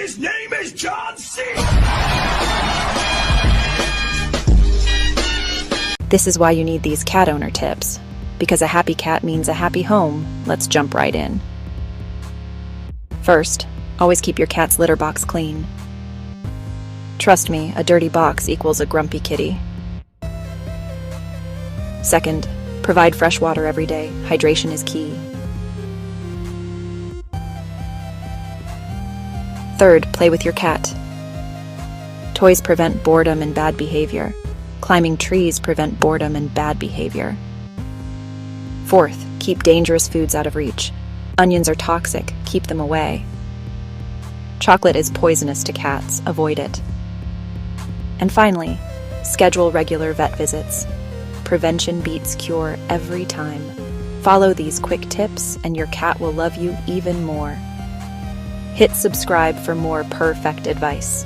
his name is John C. This is why you need these cat owner tips. Because a happy cat means a happy home. Let's jump right in. First, always keep your cat's litter box clean. Trust me, a dirty box equals a grumpy kitty. Second, provide fresh water every day. Hydration is key. Third, play with your cat. Toys prevent boredom and bad behavior. Climbing trees prevent boredom and bad behavior. Fourth, keep dangerous foods out of reach. Onions are toxic, keep them away. Chocolate is poisonous to cats, avoid it. And finally, schedule regular vet visits. Prevention beats cure every time. Follow these quick tips and your cat will love you even more. Hit subscribe for more perfect advice.